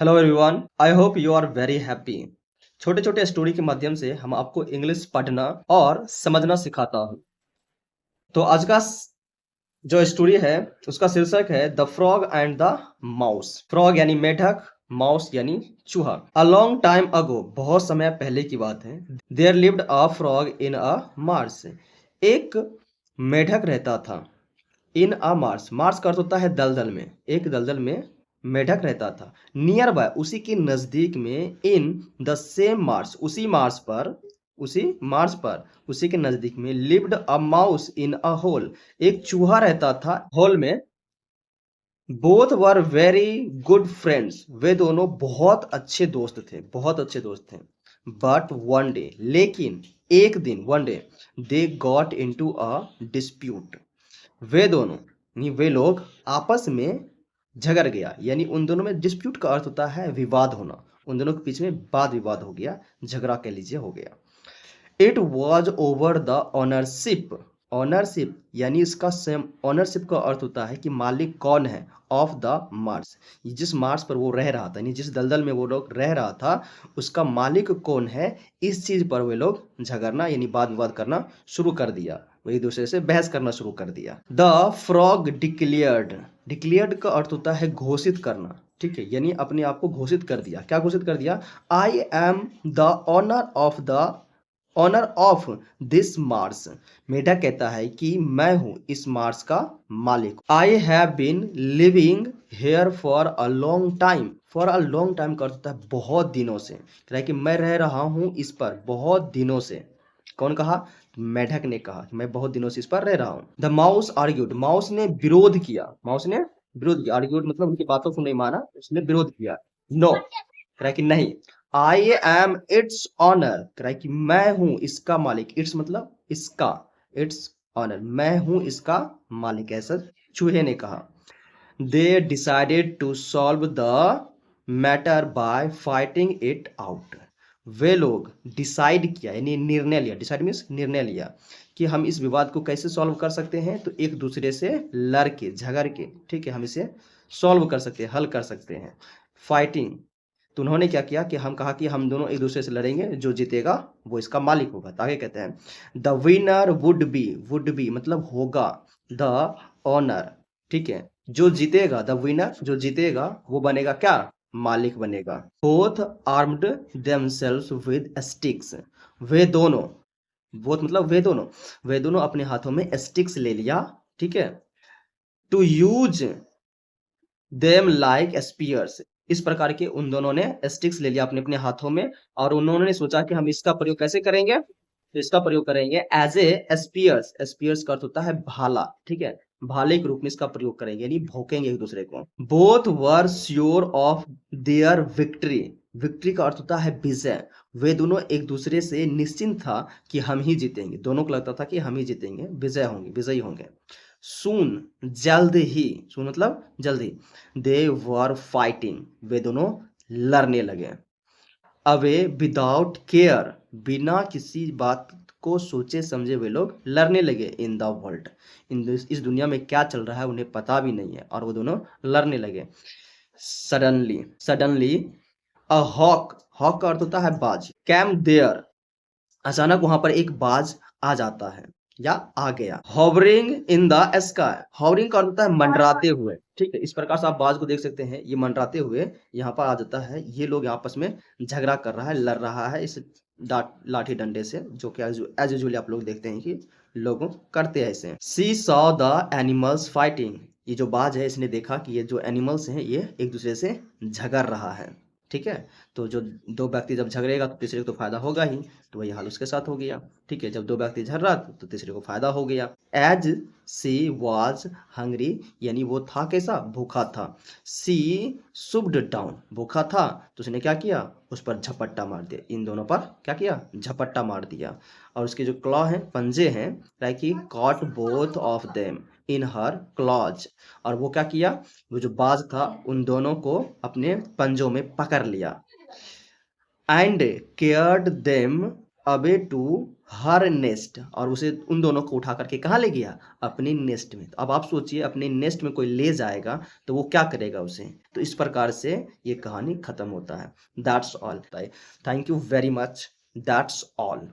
Hello everyone, I hope you are very happy. छोटे छोटे story के माध्यम से हम आपको इंग्लिश पढ़ना और समझना सिखाता हूँ। तो आज का जो स्टोरी है उसका शीर्षक है the frog and the mouse. Frog यानी मेढक, माउस यानी चूहा। अ लॉन्ग टाइम अगो, बहुत समय पहले की बात है। There lived a frog in a marsh. एक मेढक रहता था इन अ मार्स। मार्स का अर्थ होता है दलदल में। एक दलदल में मेढक रहता था। नियर बाय, उसी के नजदीक में। इन द सेम मार्स, उसी मार्स पर उसी के नजदीक में। Lived a mouse in a hole, एक चूहा रहता था होल में। Both were very good friends, वे दोनों बहुत अच्छे दोस्त थे, बहुत अच्छे दोस्त थे। बट वन डे, लेकिन एक दिन, one day they got into a dispute. वे दोनों यानी वे लोग आपस में झगड़ गया। यानी उन दोनों में, डिस्प्यूट का अर्थ होता है विवाद होना। उन दोनों के बीच में वाद विवाद हो गया, झगड़ा कह लीजिए, हो गया। It was over the ownership. Ownership यानी इसका सेम, ऑनरशिप का अर्थ होता है कि मालिक कौन है, ऑफ द मार्स। जिस मार्स पर वो रह रहा था, यानी जिस दलदल में वो लोग रह रहा था, उसका मालिक कौन है, इस चीज पर वे लोग झगड़ना यानी वाद विवाद करना शुरू कर दिया। वो एक दूसरे से बहस करना शुरू कर दिया। The frog declared. डिक्लेयर्ड का अर्थ होता है घोषित करना, ठीक है। यानी अपने आप को घोषित कर दिया। क्या घोषित कर दिया? I am the owner of this marsh. मेढक कहता है कि मैं हूं इस मार्स का मालिक। I have been living here for a long time. For a long time का अर्थ होता है बहुत दिनों से। कह रहा है कि मैं रह रहा हूं इस पर बहुत दिनों से। कौन कहा? मेढक ने कहा कि मैं बहुत दिनों से इस पर रह रहा हूं। द माउस आर्ग्यूड, माउस ने विरोध किया। माउस ने विरोध किया। आर्ग्यूड मतलब उनकी बातों को नहीं माना, उसने विरोध किया। नो, कह रहा है कि नहीं। आई एम इट्स ऑनर, कह रहा है कि मैं हूं इसका मालिक। इट्स मतलब इसका, इट्स ऑनर, मैं हूं इसका मालिक, ऐसा चूहे ने कहा। They decided to solve the matter by fighting it out. वे लोग डिसाइड किया यानी निर्णय लिया। डिसाइड मीन्स निर्णय लिया कि हम इस विवाद को कैसे सॉल्व कर सकते हैं। तो एक दूसरे से लड़ के, झगड़ के, ठीक है, हम इसे सॉल्व कर सकते हैं, हल कर सकते हैं। फाइटिंग, तो उन्होंने क्या किया कि हम कहा कि हम दोनों एक दूसरे से लड़ेंगे, जो जीतेगा वो इसका मालिक होगा। तो आगे कहते हैं द विनर वुड बी मतलब होगा, द ऑनर, ठीक है। जो जीतेगा, द विनर जो जीतेगा वो बनेगा क्या? मालिक बनेगा। Both armed themselves with sticks. वे दोनों, बोथ मतलब वे दोनों अपने हाथों में स्टिक्स ले लिया, ठीक है। To use them like spears, इस प्रकार के उन दोनों ने स्टिक्स ले लिया अपने अपने हाथों में। और उन्होंने सोचा कि हम इसका प्रयोग कैसे करेंगे? तो इसका प्रयोग करेंगे एज ए स्पीयर्स। स्पीयर्स का अर्थ होता है भाला, ठीक है। भाले के रूप में इसका प्रयोग करेंगे, यानी भोंकेंगे एक दूसरे को। Both were sure of their victory. Victory का अर्थ होता है विजय। वे दोनों एक दूसरे से निश्चिंत था कि हम ही जीतेंगे। दोनों को लगता था कि हम ही जीतेंगे, विजय होंगे, विजयी होंगे। सून, जल्द ही, सून मतलब जल्द ही। दे वर फाइटिंग, वे दोनों लड़ने लगे। अवे विदाउट केयर, बिना किसी बात को सोचे समझे वे लोग लड़ने लगे। इन द वर्ल्ड, इस दुनिया में क्या चल रहा है उन्हें पता भी नहीं है, और वो दोनों लड़ने लगे। सडनली अ हॉक, हॉक का अर्थ होता है बाज। कैम देयर, अचानक वहां पर एक बाज आ जाता है या आ गया। Hovering in the sky, hovering का अर्थ होता है मंडराते हुए, ठीक है। इस प्रकार से आप बाज को देख सकते हैं, ये मंडराते हुए यहाँ पर आ जाता है। ये लोग आपस में झगड़ा कर रहा है, लड़ रहा है इस लाठी डंडे से, जो कि एज यूजुअली आप लोग देखते हैं कि लोग करते हैं ऐसे। सी सॉ द एनिमल्स फाइटिंग, ये जो बाज है इसने देखा कि ये जो एनिमल्स हैं ये एक दूसरे से झगड़ रहा है, ठीक है। तो जो दो व्यक्ति जब झगड़ेगा तो तीसरे को तो फायदा होगा ही। तो वही हाल उसके साथ हो गया, ठीक है। जब दो व्यक्ति झगड़ रहा तो तीसरे को फायदा हो गया। एज सी वॉज हंग्री, यानी वो था कैसा? भूखा था। सी सुब्ड डाउन, भूखा था तो उसने क्या किया? उस पर झपट्टा मार दिया। इन दोनों पर क्या किया? झपट्टा मार दिया। और उसके जो क्लॉ हैं, पंजे हैं, like he caught both of them in her claws. और वो क्या किया? वो जो बाज था उन दोनों को अपने पंजों में पकड़ लिया। And carried them away to her nest, और उसे उन दोनों को उठा करके कहाँ ले गया? अपने नेस्ट में। तो अब आप सोचिए अपने नेस्ट में कोई ले जाएगा तो वो क्या करेगा उसे? तो इस प्रकार से ये कहानी खत्म होता है। That's all. Thank you very much. That's all.